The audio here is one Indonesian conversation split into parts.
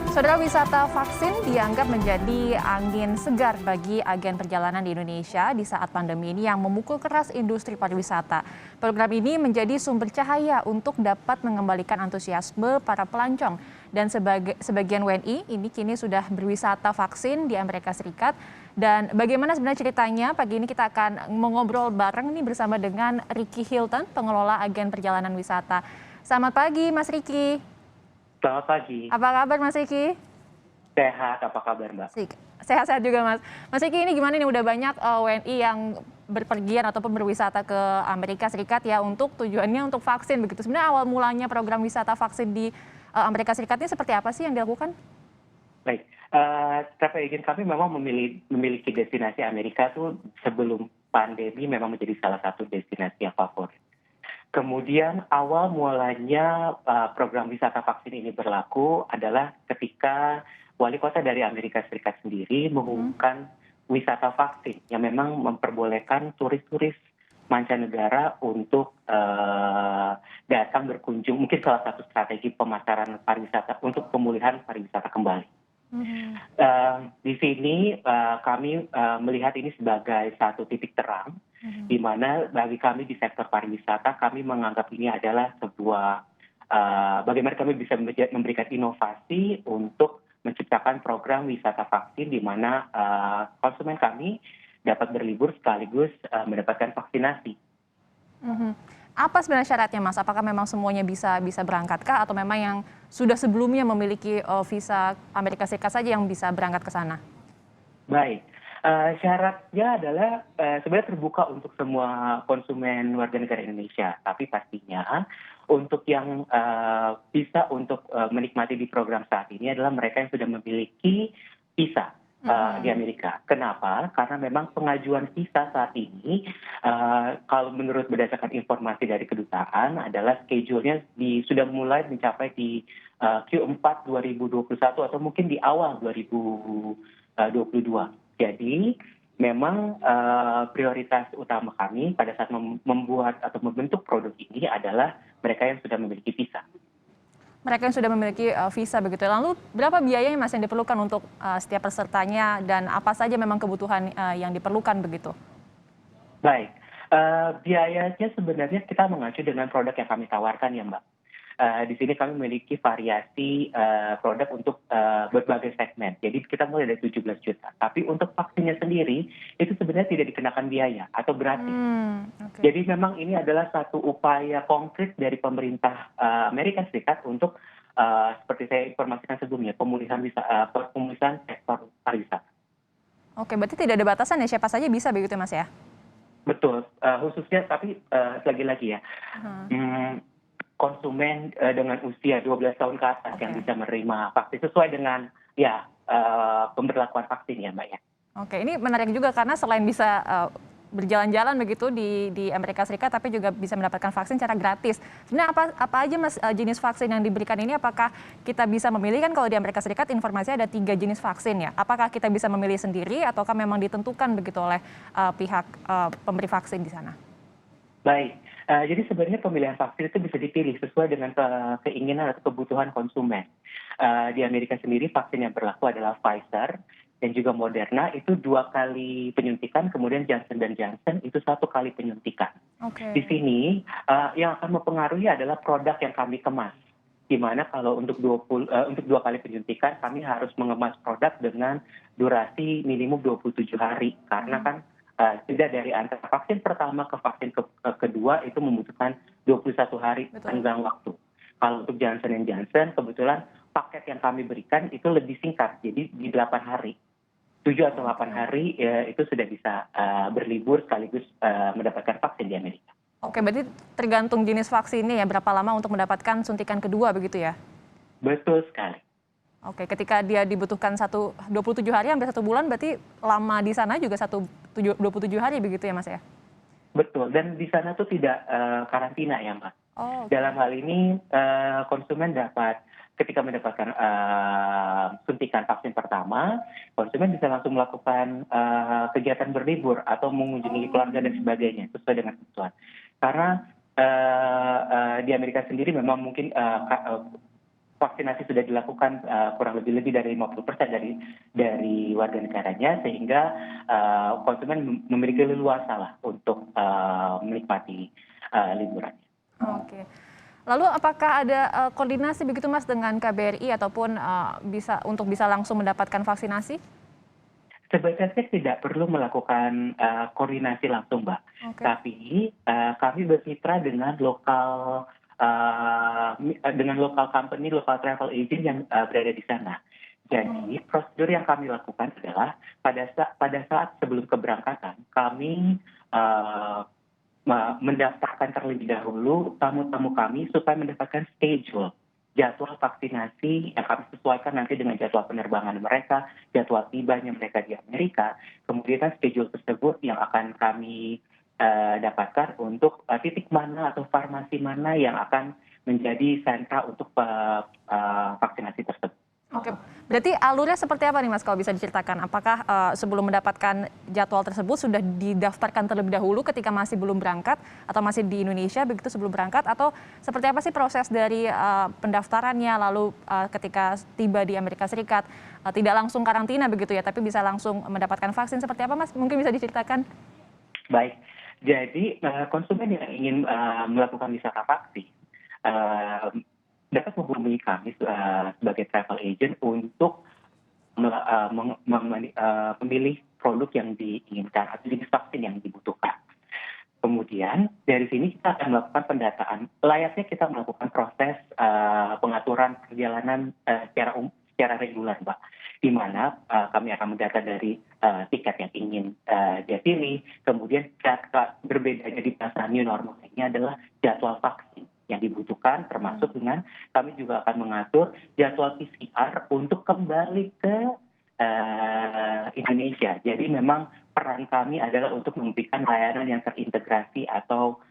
Saudara, wisata vaksin dianggap menjadi angin segar bagi agen perjalanan di Indonesia di saat pandemi ini yang memukul keras industri pariwisata. Program ini menjadi sumber cahaya untuk dapat mengembalikan antusiasme para pelancong. Dan sebagian WNI ini kini sudah berwisata vaksin di Amerika Serikat. Dan bagaimana sebenarnya ceritanya? Pagi ini kita akan mengobrol bareng nih bersama dengan Ricky Hilton, pengelola agen perjalanan wisata. Selamat pagi, Mas Ricky. Selamat pagi. Apa kabar, Mas Ricky? Sehat, apa kabar, Mbak? Sehat-sehat juga, Mas. Mas Ricky, ini gimana nih, udah banyak WNI yang berpergian ataupun berwisata ke Amerika Serikat ya untuk tujuannya untuk vaksin begitu. Sebenarnya awal mulanya program wisata vaksin di Amerika Serikat ini seperti apa sih yang dilakukan? Baik, travel agent kami memang memiliki destinasi Amerika tuh sebelum pandemi memang menjadi salah satu destinasi yang favorit. Kemudian awal mulanya program wisata vaksin ini berlaku adalah ketika wali kota dari Amerika Serikat sendiri mengumumkan wisata vaksin yang memang memperbolehkan turis-turis mancanegara untuk datang berkunjung, mungkin salah satu strategi pemasaran pariwisata untuk pemulihan pariwisata kembali. Di sini kami melihat ini sebagai satu titik terang, di mana bagi kami di sektor pariwisata kami menganggap ini adalah sebuah bagaimana kami bisa memberikan inovasi untuk menciptakan program wisata vaksin di mana konsumen kami dapat berlibur sekaligus mendapatkan vaksinasi. Apa sebenarnya syaratnya, Mas? Apakah memang semuanya bisa berangkatkah atau memang yang sudah sebelumnya memiliki visa Amerika Serikat saja yang bisa berangkat ke sana? Baik, syaratnya adalah sebenarnya terbuka untuk semua konsumen warga negara Indonesia, tapi pastinya untuk yang bisa untuk menikmati di program saat ini adalah mereka yang sudah memiliki visa di Amerika. Kenapa? Karena memang pengajuan visa saat ini, kalau menurut berdasarkan informasi dari kedutaan, adalah schedule-nya sudah mulai mencapai di Q4 2021 atau mungkin di awal 2022. Jadi memang prioritas utama kami pada saat membuat atau membentuk produk ini adalah mereka yang sudah memiliki visa. Mereka yang sudah memiliki visa begitu. Lalu berapa biayanya, Mas, yang diperlukan untuk setiap pesertanya dan apa saja memang kebutuhan yang diperlukan begitu? Baik, biayanya sebenarnya kita mengacu dengan produk yang kami tawarkan ya, Mbak. Di sini kami memiliki variasi produk untuk berbagai segmen. Jadi kita mulai dari 17 juta. Tapi untuk vaksinnya sendiri itu sebenarnya tidak dikenakan biaya atau gratis. Okay. Jadi memang ini adalah satu upaya konkret dari pemerintah Amerika Serikat untuk seperti saya informasikan sebelumnya pemulihan sektor pariwisata. Oke, berarti tidak ada batasan ya, siapa saja bisa begitu, Mas ya? Betul, khususnya tapi lagi-lagi ya. Konsumen dengan usia 12 tahun ke atas yang bisa menerima vaksin sesuai dengan pemberlakuan vaksin ya, Mbak ya. Oke, ini menarik juga karena selain bisa berjalan-jalan begitu di Amerika Serikat, tapi juga bisa mendapatkan vaksin secara gratis. Sebenarnya apa aja, Mas, jenis vaksin yang diberikan ini? Apakah kita bisa memilih, kan kalau di Amerika Serikat informasinya ada 3 jenis vaksin ya? Apakah kita bisa memilih sendiri ataukah memang ditentukan begitu oleh pihak pemberi vaksin di sana? Baik, jadi sebenarnya pemilihan vaksin itu bisa dipilih sesuai dengan keinginan atau kebutuhan konsumen. Di Amerika sendiri vaksin yang berlaku adalah Pfizer dan juga Moderna, itu 2 kali penyuntikan, kemudian Johnson & Johnson itu 1 kali penyuntikan. Di sini yang akan mempengaruhi adalah produk yang kami kemas. Di mana kalau untuk 2 kali penyuntikan kami harus mengemas produk dengan durasi minimum 27 hari karena kan tidak dari antara vaksin pertama ke vaksin kedua itu membutuhkan 21 hari tenggang waktu. Kalau untuk Johnson & Johnson kebetulan paket yang kami berikan itu lebih singkat, jadi di 8 hari. 7 atau 8 hari itu sudah bisa berlibur sekaligus mendapatkan vaksin di Amerika. Oke, berarti tergantung jenis vaksinnya ya, berapa lama untuk mendapatkan suntikan kedua begitu ya? Betul sekali. Oke, ketika dia dibutuhkan 27 hari hampir 1 bulan, berarti lama di sana juga 27 hari begitu ya, Mas ya? Betul, dan di sana tuh tidak karantina ya, Mbak. Dalam hal ini konsumen dapat ketika mendapatkan suntikan vaksin pertama, konsumen bisa langsung melakukan kegiatan berlibur atau mengunjungi keluarga dan sebagainya sesuai dengan kebutuhan. Karena di Amerika sendiri memang mungkin vaksinasi sudah dilakukan kurang lebih dari 50% dari warga negaranya, sehingga konsumen memiliki leluasa lah untuk menikmati liburannya. Oke. Lalu apakah ada koordinasi begitu Mas dengan KBRI ataupun bisa langsung mendapatkan vaksinasi? Sebenarnya tidak perlu melakukan koordinasi langsung, Mbak. Oke. Tapi kami bermitra dengan lokal company, lokal travel agent yang berada di sana. Jadi prosedur yang kami lakukan adalah pada saat sebelum keberangkatan kami mendaftarkan terlebih dahulu tamu-tamu kami supaya mendapatkan jadwal vaksinasi yang kami sesuaikan nanti dengan jadwal penerbangan mereka, jadwal tibanya mereka di Amerika. Kemudian schedule tersebut yang akan kami dapatkan untuk titik mana atau farmasi mana yang akan menjadi sentra untuk vaksinasi tersebut. Oke, berarti alurnya seperti apa nih Mas kalau bisa diceritakan? Apakah sebelum mendapatkan jadwal tersebut sudah didaftarkan terlebih dahulu ketika masih belum berangkat atau masih di Indonesia begitu sebelum berangkat, atau seperti apa sih proses dari pendaftarannya, lalu ketika tiba di Amerika Serikat tidak langsung karantina begitu ya, tapi bisa langsung mendapatkan vaksin, seperti apa Mas? Mungkin bisa diceritakan? Baik, jadi konsumen yang ingin melakukan wisata vaksin dapat menghubungi kami sebagai travel agent untuk memilih produk yang diinginkan atau jenis vaksin yang dibutuhkan. Kemudian dari sini kita akan melakukan pendataan. Layaknya kita melakukan proses pengaturan perjalanan secara reguler, Mbak. Di mana kami akan mendata dari tiket yang ingin dia pilih. Kemudian berbedanya di masa new normal ini adalah jadwal vaksin yang dibutuhkan, termasuk dengan kami juga akan mengatur jadwal PCR untuk kembali ke Indonesia. Jadi memang peran kami adalah untuk memberikan layanan yang terintegrasi atau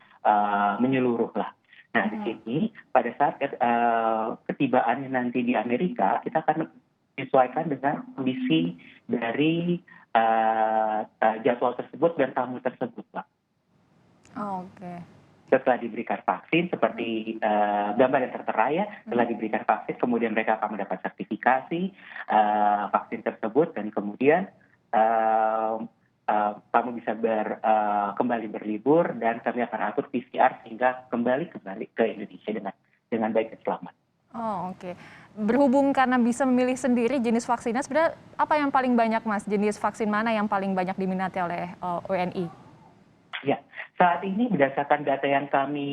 menyeluruh lah. Nah, di sini pada saat ketibaannya nanti di Amerika, kita akan menyesuaikan dengan kondisi dari jadwal tersebut dan tamu tersebut, Pak. Oke. Setelah diberikan vaksin, seperti gambar yang tertera ya, setelah diberikan vaksin, kemudian mereka akan mendapat sertifikasi vaksin tersebut, dan kemudian kamu bisa kembali berlibur, dan kami akan atur PCR sehingga kembali ke Indonesia dengan baik dan selamat. Oh, oke. Berhubung karena bisa memilih sendiri jenis vaksinnya, sebenarnya apa yang paling banyak Mas? Jenis vaksin mana yang paling banyak diminati oleh WNI? Ya, saat ini berdasarkan data yang kami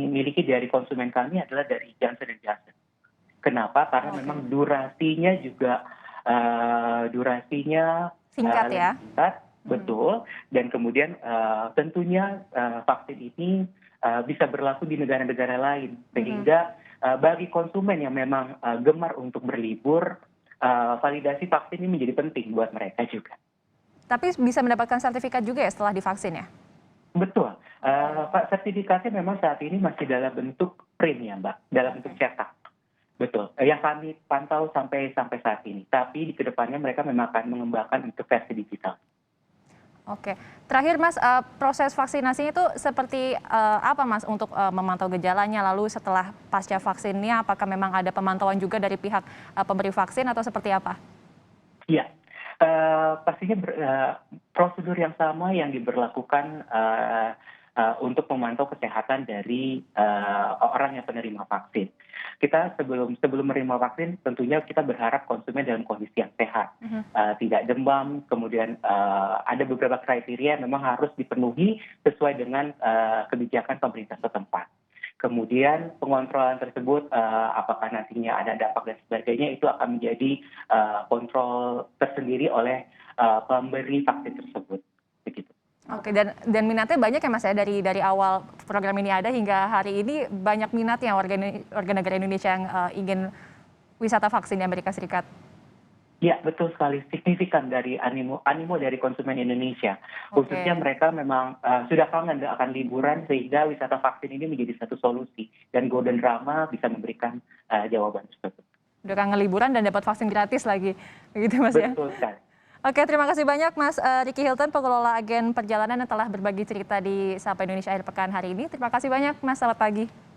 miliki dari konsumen kami adalah dari Johnson & Johnson. Kenapa? Karena memang durasinya juga singkat ya? Singkat, betul. Dan kemudian tentunya vaksin ini bisa berlaku di negara-negara lain. Sehingga bagi konsumen yang memang gemar untuk berlibur, validasi vaksin ini menjadi penting buat mereka juga. Tapi bisa mendapatkan sertifikat juga ya setelah divaksin ya? Betul. Sertifikatnya memang saat ini masih dalam bentuk print ya, Mbak, dalam bentuk cetak. Betul. Yang kami pantau sampai saat ini. Tapi di kedepannya mereka memang akan mengembangkan untuk versi digital. Oke. Terakhir Mas, proses vaksinasinya itu seperti apa Mas untuk memantau gejalanya, lalu setelah pasca vaksinnya apakah memang ada pemantauan juga dari pihak pemberi vaksin atau seperti apa? Iya. Pastinya prosedur yang sama yang diberlakukan untuk memantau kesehatan dari orang yang penerima vaksin. Kita sebelum menerima vaksin tentunya kita berharap konsumen dalam kondisi yang sehat, tidak demam, kemudian ada beberapa kriteria yang memang harus dipenuhi sesuai dengan kebijakan pemerintah setempat. Kemudian pengontrolan tersebut apakah nantinya ada dampak dan sebagainya itu akan menjadi kontrol tersendiri oleh pemberi vaksin tersebut. Begitu. Oke, dan minatnya banyak ya Mas ya, dari awal program ini ada hingga hari ini banyak minatnya warga negara Indonesia yang ingin wisata vaksin di Amerika Serikat. Ya, betul sekali. Signifikan dari animo dari konsumen Indonesia. Khususnya mereka memang sudah kangen akan liburan, sehingga wisata vaksin ini menjadi satu solusi. Dan Golden Drama bisa memberikan jawaban tersebut. Udah kangen liburan dan dapat vaksin gratis lagi. Begitu Mas ya? Betul sekali. Oke, terima kasih banyak Mas Ricky Hilton, pengelola agen perjalanan yang telah berbagi cerita di Sapa Indonesia Akhir Pekan hari ini. Terima kasih banyak Mas, selamat pagi.